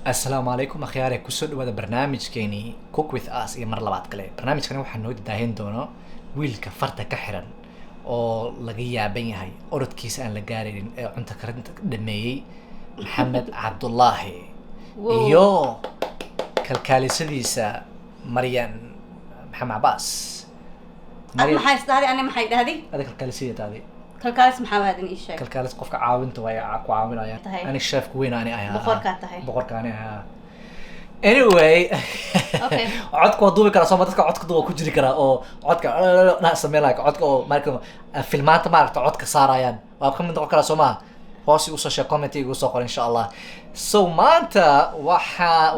السلام عليكم أخياري كسر وهذا برنامج كيني cook with us مرة لبعض كله برنامج كنا وحنا نود داهين دونا ويل كفرت كحرا أو لقيا بيني هاي أرد كيس أنا لقارين أنت كرنت دمي محمد عبد الله يو كالكالي سديسة مريم محمد عباس أنا محايس هذه أنا محايد هذه هذا كالكالي سيدة هذه كالكالس محمد هذا إيش كالكالس قفك عاونت ويا عقو عاون أيا أنا الشيف كوين أنا أيا بخور كاتهاي بخور كاني أيا anyway okay عدك ودوبي كرا صوب dadka codka duwa ku jiri kara oo codka la sameeyo codka oo marka filmaanta maaragta codka saarayaan waa ka mid noqon kara Soomaa hoos u soo sheeg comment igu soo qor insha Allah so maanta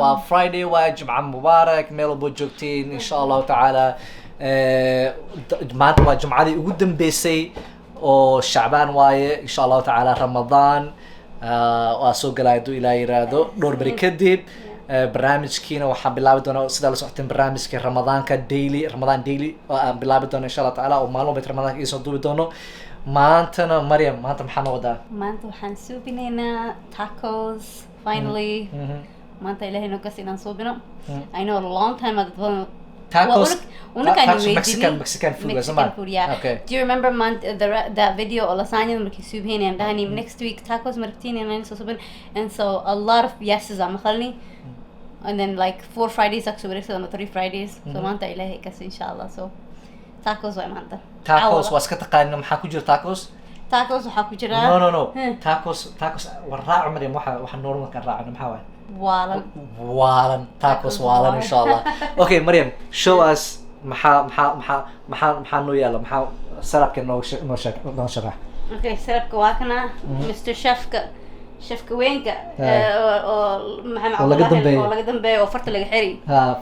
waa Friday waa Jumca Mubaarak meel boo joogtiin insha Allah taala maanta waa Jumcadii ugu dambeysay oo Shacbaan waaye insha Allah taala Ramadaan waa soo galaayo Ilaahay raado dhowr bari kadib barnaamijkiina waxaan bilaabi doonaa sida la socoteen barnaamijka Ramadaanka Ramadan daily oo bilaabi doonaa insha Allah taala oo maalmo bit Ramadaanka isoo duubi doono maantana Maryam maanta maxaan wadaa maanta waxaan suubinaynaa tacos finally maanta Ilaahay noo kasiinaan suubino I know a long time ago tacos Mexican food yeah okay do you remember that video or lasagna markii suubinayaan dhahani next week tacos martiin inaan soo suubin and so a lot of yeses am khalni and then like 4 Fridays actually so 3 Fridays so maanta Ilaahay kasi inshallah so tacos way maanta tacos waa iska taqaanina maxaa ku jira tacos waxaa ku jira no tacos waraac Maryam waxa normal ka raacna maxaa waay waalan tacos waalan insha Allah okay Maryam show us maxaa noo yaala maxaa sarabka noo sharax okay sarabka waa kana Mr chefka weynka oo maxaa laga dambeeyo oo farta laga xiri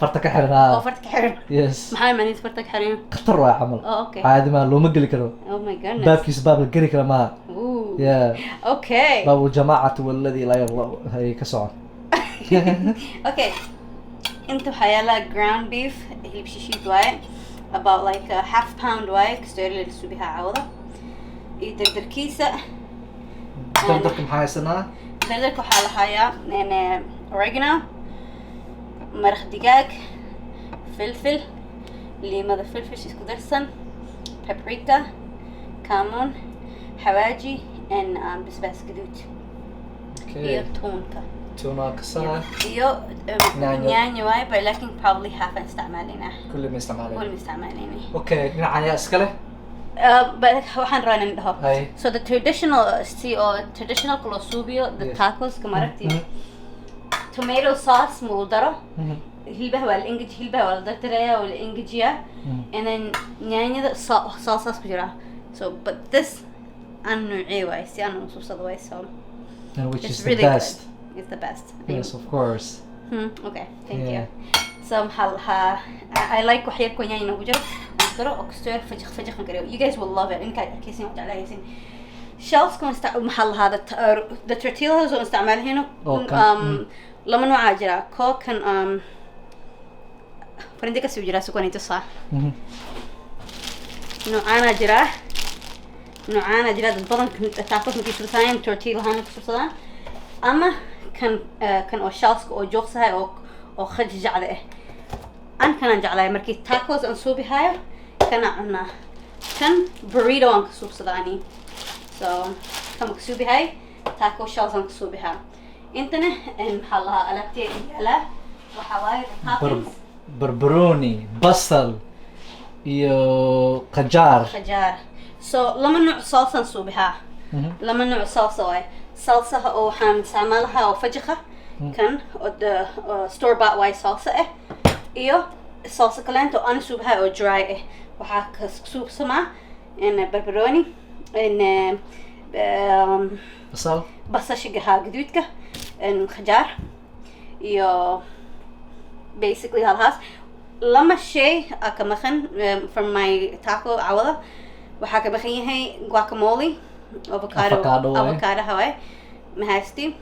farta ka xiran oo farta ka xiran yes maxaa maanis farta ka xiran qatar waa camal okay caadi ma looma geli karo oh my goodness baabkiisa baab la geli karo ma yeah okay baabu jamaacatu walladhi la yalla hay ka socon okay inta waxaa yaala ground beef hilib shishiid waaye about like a half pound waaye kastoo la subiha caawda iyo dardarkiisa dardarka maxaa haysanaa dardarka waxaa la hayaa oregano maraq digaag filfil liimada filfish isku darsan paprika kamoon xawaaji and basbaas gaduud iyo tuunka tuna kasana iyo nyaanya waaye but laakiin probably half aan isticmaalinaa kulli ma isticmaalina okay dhinacan yaa iska leh but waxaan rabaa inaan dhaho so the traditional colosubio the tacos kamaragti tomato sauce muu daro hilbaha waa la engeji hilbaha waa la dardaraya waa la engejiyaa and then nyaanyada sauceaas ku jira so but this aan nuucee waaye si aan usuubsado waaye so which is really the best good. It's the best yes of course okay thank you so I like wax yar ku nyaanya ku jiro daro oxter fajq ngare you guys will love it in ka arkaysin wada leeysin shells kun maxal hada the tortillas oo isticmaalhayno lama nooca jira kookan farindi ka soo jira sukunita sa noocana jira dad badan tacos markay sultaan tortilla hana ku sultaan ama kan oo shells oo joogsahay oo khaj jacla an kana jaclay markii tacos aan suubihayo kana cunaa kan burrito aan kasubsadaani so kan kasubihay taco shells aan kasubihaa intana maxaa lahaa alaabteeda yaala waxaa waaye tacos barbaroni basal iyo qajaar so lama nooc salsa aan suubihaa lama nooc salsa waaye salsaha oo waxaan isticmaalahaa oo fajqa kan oo store bought waaye salsa iyo salsa kaleento aan suubihaa oo dry waxaa ka suubsamaa barbaroni basal basasha gaduudka qajaar iyo basically halhaas lama shay ka maqan from my taco cawada waxaa ka maqan yahay guacamole avocado hawaye mahasti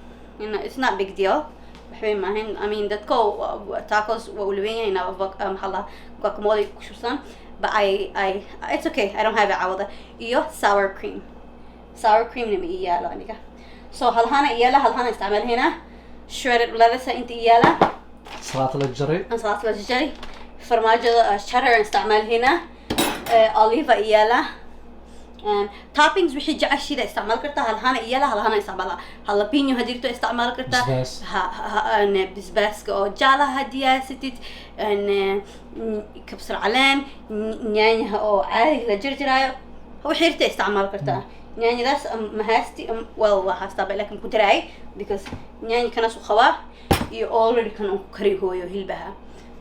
it's not big deal waxbay maahan I mean dadka tacos waa ulweyn yahay inaa maxaa guacamole ku shubsan but I it's okay I don't have it cawada iyo sour cream nima iyaalo aniga so halhana isticmaal hina shredded lettuce inta iyaala salaat la jaray farmaajada cheddar isticmaal hina olive iyaala toppings wixii jeceshiida isticmaal kartaa halhana iyaala halhana isticmaala jalapeno hadirto isticmaal kartaa bisbaaska oo jaalaha hadii haysatid kabsar caleen nyaanyaha oo caadi la jarjaraayo wixii irta isticmaal kartaa nyaanyadaas mahasti well waa haastaa laakiin ku daray because nyaanya kana soo qabaa iyo already kan uu kari hooyo hilbaha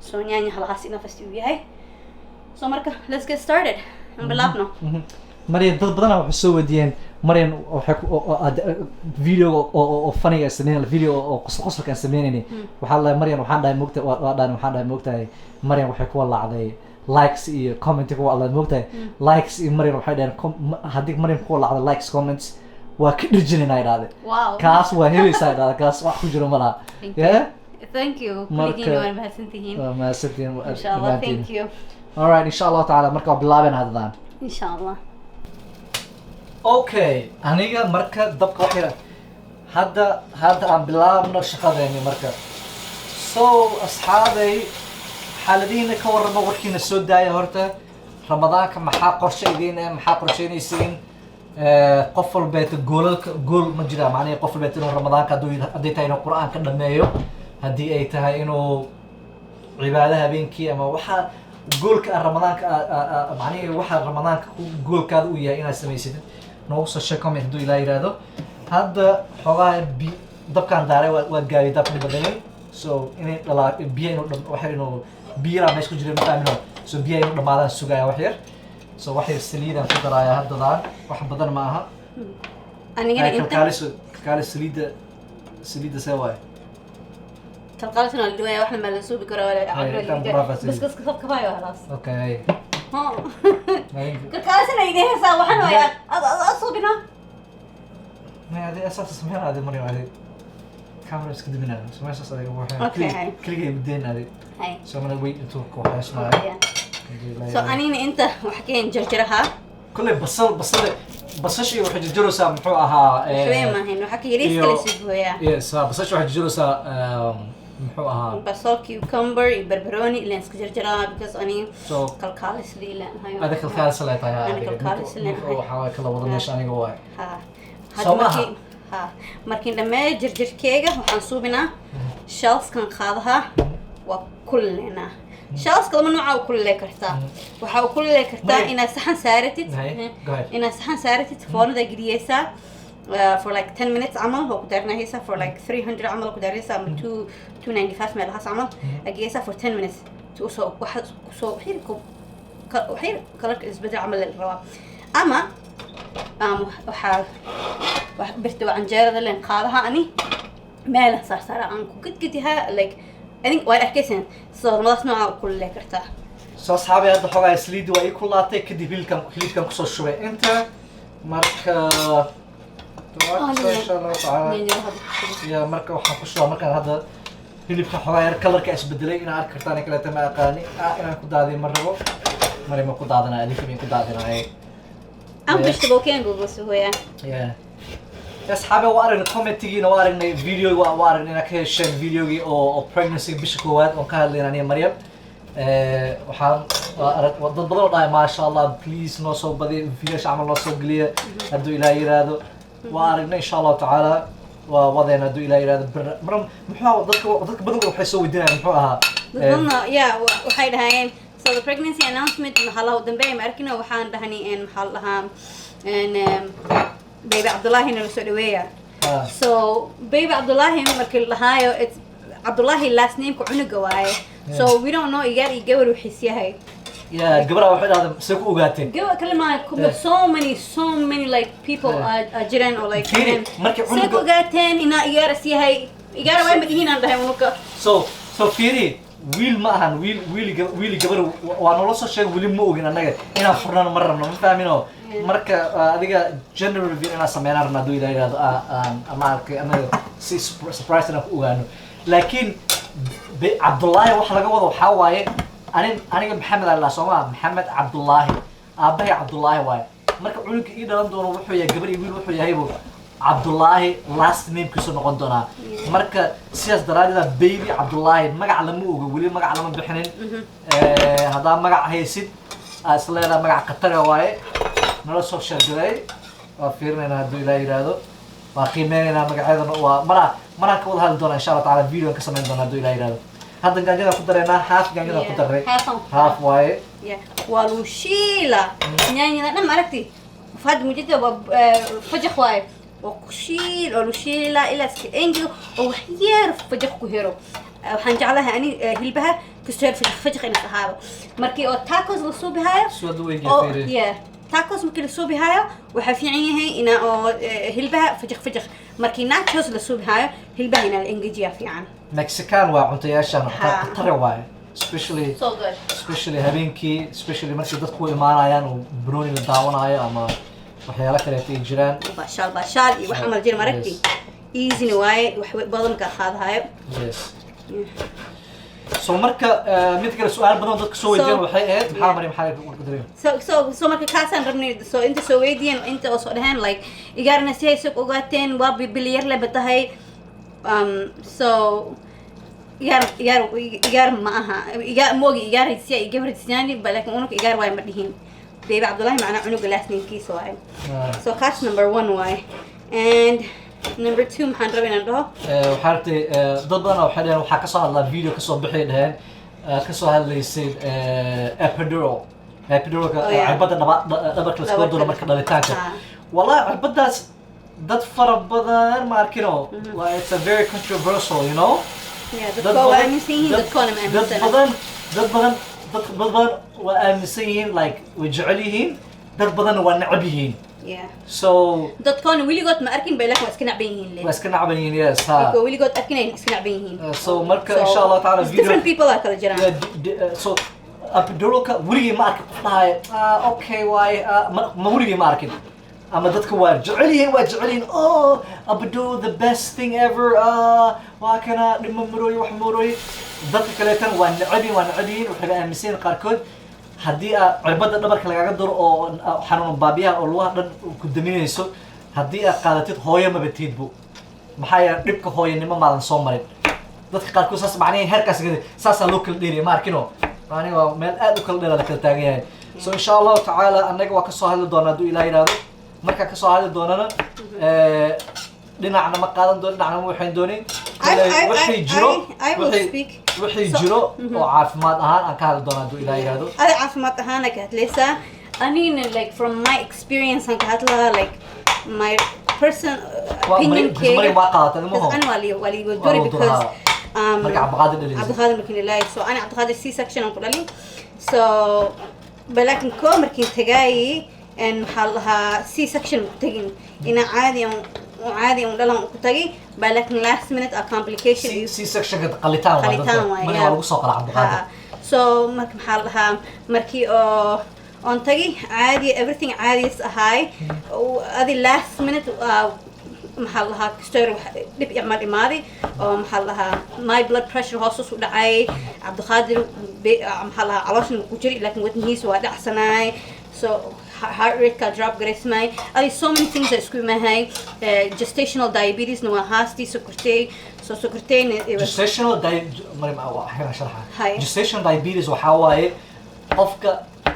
so nyaanya halaas ina fasti u yahay so marka let's get started bilaabno Marian dad badan waxay soo wadiyeen Marian waxay video oo funny sameeyay video oo qosolka sameeynay waxa la Marian waxaan dhahay moogtahay Marian waxay ku walaacday likes iyo comment ku walaacday moogtahay likes iyo Marian waxay dhahay hadii Marian ku walaacday likes comments waa ka dhirjinayna iraade kaas waa helaysaa iraade kaas wax ku jiro malaha yeah thank you kulligiin waa mahadsantihiin inshallah thank you all right inshallah taala marka bilaabeen hadaan inshallah okay aniga marka dabka wax yar hadda aan bilaabno shaqadeeni marka so asxaabay xaaladiina ka warrama warkiina soo daaya horta ramadaanka maxaa qorsheydeen maxaa qorsheynaysiin qof walbeeta gool ma jira macnaheedu qof walbeeta inuu ramadaanka haddii tahay inuu qur'aanka dhameeyo haddii ay tahay inuu cibaado habeenkii ama waxa goolka ramadaanka macnaheedu waxa ramadaanka goolkaada u yahay inaad samaysatid noogu soo sheeg comment hadduu ilaa yiraahdo hadda xoogaa dabkaan daaray waa gaari dabka badalay so inay dhalaa biyo inuu biyo meesha ku jira mataamino so biyo inuu dhamaadaan sugaya wax yar so wax yar saliidaan ku daraaya haddadaan wax badan ma aha anigana inta kalkaalis saliida see waaye kalkaalisna la duwaya waxna ma la suubi karo wala bas ka baayo halaas okay kalkaalisna idinaysa waxna way ad suubina ma adi asaas sameeyay adi Mariam adi camera iska dibina sameeyay asaas adi waxay kaliya mideen adi so mana wait until ko xasnaa so anina inta wax keen jarjaraha kulli basasha waxay jarjaraysaa muxuu ahaa maahan waxa ka yariis kala suubiyaa yes basasha waxay jarjaraysaa muxuu ahaa basal cucumber iyo barbaroni ilaan iska jarjaraa because ani kalkaalis liilaan hayo ada kalkaalis la tahay ani kalkaalis liilaan waxa kala wada meesha aniga waay markiin dhammeeyo jarjarkeega waxaan suubinaa shelfkan qaadaha waa kulleynaa shelfka lama nooca u kullee kartaa waxaa u kullee kartaa inaad saxan saaratid foornada geliyeysaa for like 10 minutes عمل هو قدرنا هيسا for like 300 عمل قدرنا هيسا من 295 ميل هاس عمل أجيسا for 10 minutes توصل واحد وصل وحير كلك إزبدل عمل الروا أما برتوا عن جارة اللي نقالها أني ماله صار عنكو قدها like I think وايد أحكيسين صار ما صنع كل اللي كرته سو أصحابي هذا حاجة سليد وأيكل لاتي كدي فيلكم كسر شوي أنت مركا يا مركا وحنخشوا مركا هذا اللي بحوار كلر كأس بدلي أنا أعرف كرتاني كلا تما أقاني أنا كنت هذه مرة مرة ما كنت هذا أنا كمين كنت هذا أنا أم بيشتبه كين جوجل سويا يا أصحابي وارن كومنت تيجي وارن فيديو وارن إنك شير فيديو أو pregnancy بشكوات وكان لنا أنا مريم waxaan dad badan oo dhahay ma sha Allah please noo soo badi fiilash amal noo soo galiya haduu ilaahay yiraahdo waa aragnay insha Allah taala waa wadeena haduu ilaahay yiraahdo muxuu dadka badan waxay soo weydiinayaan muxuu ahaa dadna waxay dhahayeen so the pregnancy announcement maxaa la dambeeyay ma arkina waxaan dhahnay in maxaa lahaa baby Abdullahi inuu soo dhaweeyaa so baby Abdullahi markii lahaayo it's Abdullahi last name ku cunuga waaye so we don't know igar gabar wixii yahay yeah gabadha waxay dhahday si ku ogaateen gabar kalma so many like people jiran or like markii cunuga ogaateen ina igar yahay igar way madihiin aan dhahay unuka so fiiri wiil ma ahan wiil gabar waa nolol soo sheegay wili ma ogin annaga inaan furnano ma rabno ma fahmino marka adiga gender reveal inaan sameynaan rabno hadduu ilaahay yidhahdo ama arkay anaga si surprise inaan ku ogaano laakiin cabdullaahi waxa laga wado waxaa waaye aniga maxamed alla sooma maxamed cabdullaahi aabahay cabdullaahi waaye marka cunuga ii dhalan doono wuxuu yahay gabar iyo wiil wuxuu yahaybu cabdullaahi last namekiisu noqon doonaa marka sidaas daraadeeda baby cabdullaahi magac lama oga weli magac lama bixinin haddaa magac haysid aa is leedaha magac qatara waaye nala soo sheergaday waa fiirinaynaa hadduu ilaa yidhaahdo waa qiimeynaynaa magacyadana waa maraan ka wada hadli doonaa insha allah taala video ka samayn doonaa hadduu ilaa yidhaahdo hadda gaanjadaan ku dareynaa haaf gaanjadaan ku darnay haaf waaye waa lagu shiila nyaanyada dhan maaragti fahad mujida fajaq waaye waa ku shiil oo lagu shiila ilaa iska engigo oo wax yar fajaq ku hero waxaan jeclahay ani hilbaha kasteer fajaq inay ahaado markii oo tacos la soo bihaayo tacos markii la soo bihaayo waxaa fiican yahay ina oo hilbaha fajaq markii nachos la soo bihaayo hilbaha ina la engejiya fiican mexican waa cuntayaashan qatara waaye especially so good especially habeenkii especially markii dadku imaanayaan oo brownie la daawanayo ama waxyaalo kale ay jiraan bashaal iyo waxa mal jir maragti easy waaye wax badan ka qaadayo yes so marka mid kale su'aal badan dadka soo weydiiyeen waxay ahayd maxaa ku dareemay so marka kaasaan rabnay so inta soo weydiiyeen inta oo soo dhahaan like igaarna si ay soo ogaateen waa bilyar le batahay so igar ma aha moogi igar si ay gabar tisani laakiin unuka igar waay ma dhihin baby cabdullaahi macnaa cunuga last namekiisa waaye so kaas number 1 waaye and number 2 maxaan rabay inaan dhaho waxaa rabtay dad badan waxay dhaheen waxaa kasoo hadlaa video kasoo bixi dhaheen kasoo hadlaysay epiduralka cirbada dhabarka la iskaga duro marka dhalitaanka wallahi cirbadaas dad fara badan ma arkino it's a very controversial you know dad badan waa aaminsan yihiin like way jecel yihiin dad badanna waa necab yihiin so dadkoona weligood ma arkin bay laakiin waa iska nacban yihiin waa iska nacban yihiin yes ha weligood arkin ay iska nacban yihiin so marka insha Allah taala video different people are kala jiraan so epiduralka weligii ma arkin qof dhahay okay waaye ma weligii ma arkin ama dadka waa jecel yihiin oh epidural the best thing ever waa kana dhimo marooy wax marooy dadka kaleetan waa necab yihiin waxay aaminsan qaarkood haddii cirbada dhabarka lagaga duro oo xanuun baabiyaha oo lugaha dhan ku daminayso haddii aad qaadatid hooyo maba tiidbu maxaa yeelay dhibka hooyanimo maadan soo marin dadka qaarkood saas macnaheed heerkaas saasaa loo kala dheeriya ma arkino aniga waa meel aad u kala dheer la kala taagan yahay so insha allahu tacaala annaga waa kasoo hadli doonaa hadduu ilaah yidhaahdo markaa kasoo hadli doonana dhinacna ma qaadan doonin dhinacna ma waxayn doonin wixii jiro oo caafimaad ahaan aan ka hadli doonaa hadduu ilaah yidhaahdo ada caafimaad ahaana ka hadlaysaa anina like from my experience aan ka hadlahaa like my person opinion mari waa qaadataa ilmaho ani waa liigo dori because marka cabdiqaadir dhalin cabdiqaadir markii lilaahi so ani cabdiqaadir c-section aan ku dhalin so balaakin koo markiin tagaayay and maxaa lahaa c-section ku tagin ina caadi un dhalan ku tagay balaakin last minute a complication c-sectionka qalitaan waa lagu soo qala cabdiqaadir so marka maxaa lahaa markii oo on tagay caadi everything caadis ahaay adi last minute maxaa lahaa kastoor dhib imal imaaday oo maxaa lahaa my blood pressure hoos u dhacay cabdiqaadir maxaa lahaa calooshan ku jiri laakiin wadnihiisa waa dhacsanaay so heart rate ka drop gareysmay adi so many things are isku imahay gestational diabetes na waa haastii sokortay so sokortayna gestational diabetes waxaa waaye qofka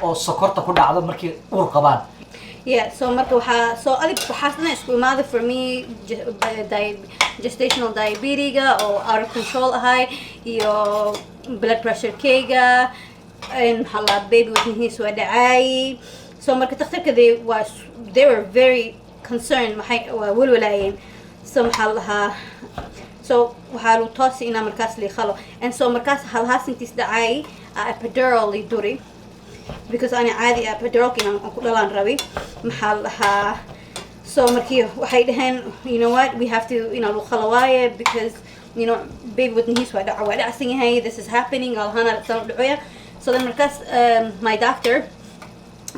oo sokorta ku dhacdo markii uur qabaan so marka waxaasna isku imaaday for me gestational diabetiga oo out of control ahay iyo blood pressure kayga maxaa lahaa baby wadnihiisa waa dhacay so marka daktarka they were very concerned maxay waa walwalaayeen so maxaa lahaa so waxaa lagu toosi inaa markaas liiqalo and so markaas halhaas intiis dhacay epidural li duri because أنا عادي أبدروك إن أكون لان ربي محلها so مركي وحيدهن you know what we have to لو خلواية because you know baby wadnihiis waa dhacsan yahay, this is happening alhana saan u dhacoya. So then markaas my doctor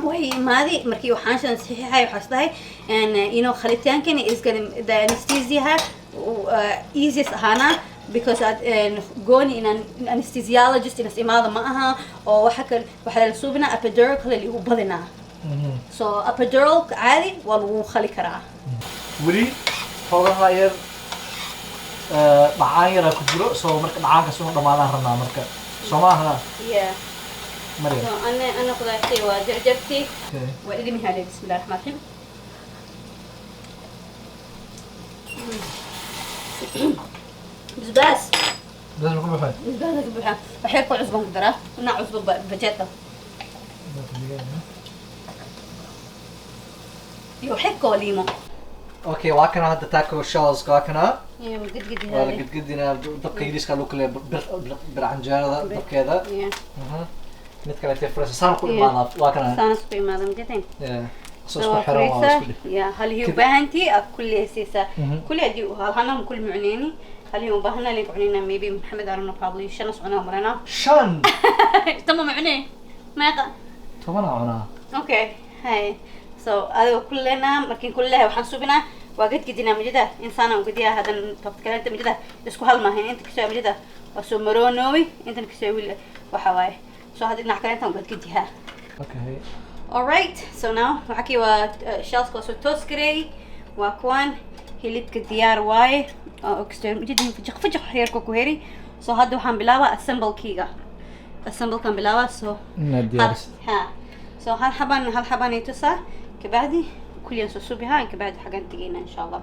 way imaadi markii waxaan shan saxiixay waxaas dhahay and you know khalitaankan is gonna the anesthesia easiest ahana because gooni in an anesthesiologist in imaada ma aha oo waxa la suubina epidural kale lagu badinaa. So epidural caadi waa lagu khali karaa. weli xoogaha yar dhacaan yara ku jiro soo marka dhacaanka soo dhamaadaan rabnaa marka soo maaha. Yeah. Mariam. So أنا قدرتي وجرجرتي وإدي من هذه بسم الله الرحمن الرحيم. بس لازم يكون بحال. بس بحال بحب كل عصبة مقدرة ونا عصبة بجاتة. يحكوا ليمو. اوكي واكنا هذا تاكو شالز واكنا يا قد ولا هذه. قد دينا دبك يديس كلو كله بالعنجارة دبك هذا نتكلم تفرس صار كل ما واكنا سانس في ماذا مجتين. صوص حرام يا هل هي باهنتي كل أساسا كل أدي هالهنا كل معنيني هل هي مباهنا اللي معنينا ميبي محمد عرنا probably شنو صعنا مرنا شن تمام معني ما يقع طبعا عنا اوكي هاي سو هذا كلنا مركين كلها وحنسوبنا وقد قدينا مجدا انسانا وقديها هذا تفكر انت مجدا اسكو هالما هين انت كسوي مجدا وسو مرونوي انت كسوي وحواي سو هذه نحكي انت وقد قديها. اوكي alright so now وحكي وشالس كوسو توسكري وكوان هيلت كديار واي اكسترم جدا فجق حيركو كوهري سو هذا وحن بلاوا اسمبل كيغا اسمبل كان بلاوا سو ها سو هالحبان يتسا كبعدي كل يوم سوسو بها كبعد حاجات تجينا ان شاء الله.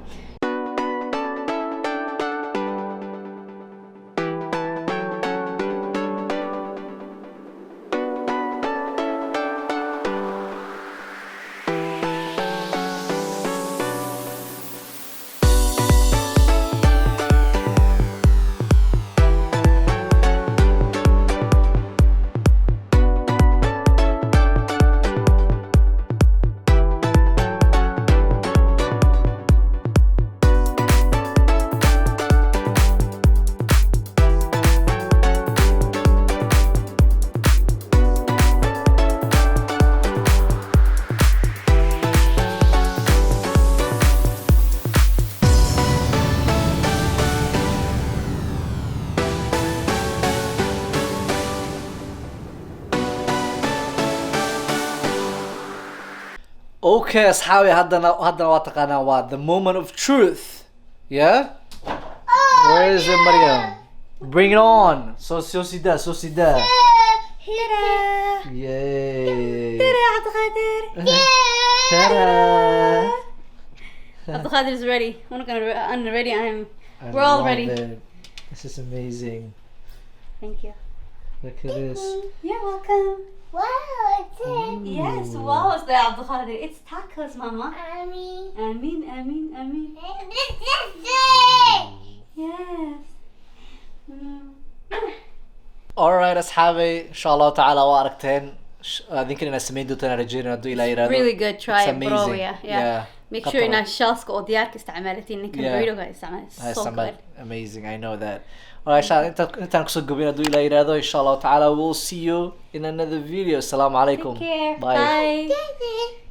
اوكي اصحابي هذا واتقنا the moment of truth. Yeah? Where is it Mariam? Bring it on. So سيدا Yay. ترى عبد القادر. ترى. عبد القادر is ready. I'm ready. We're all ready. This is amazing. Thank you. Look at this. You're welcome. Wow, it's Yes, wow, it's the Abdul Qadir. It's tacos, Mama. Amin. This is it. Yes. Alright أصحابي إن شاء الله تعالى واركتين يمكن أنا سمين دوتنا رجينا دو إلى إيران. Really good. Try It's it, bro. amazing. Yeah. Make sure إن الشالسك أو ديارك استعملتي إنك البريدو قاعد استعمل. So good. Amazing, I know that. Alright, أنت نقصد قبيلة دو إلى إيران إن شاء الله تعالى. We'll see you in another video. السلام عليكم. Take care. Bye. Bye.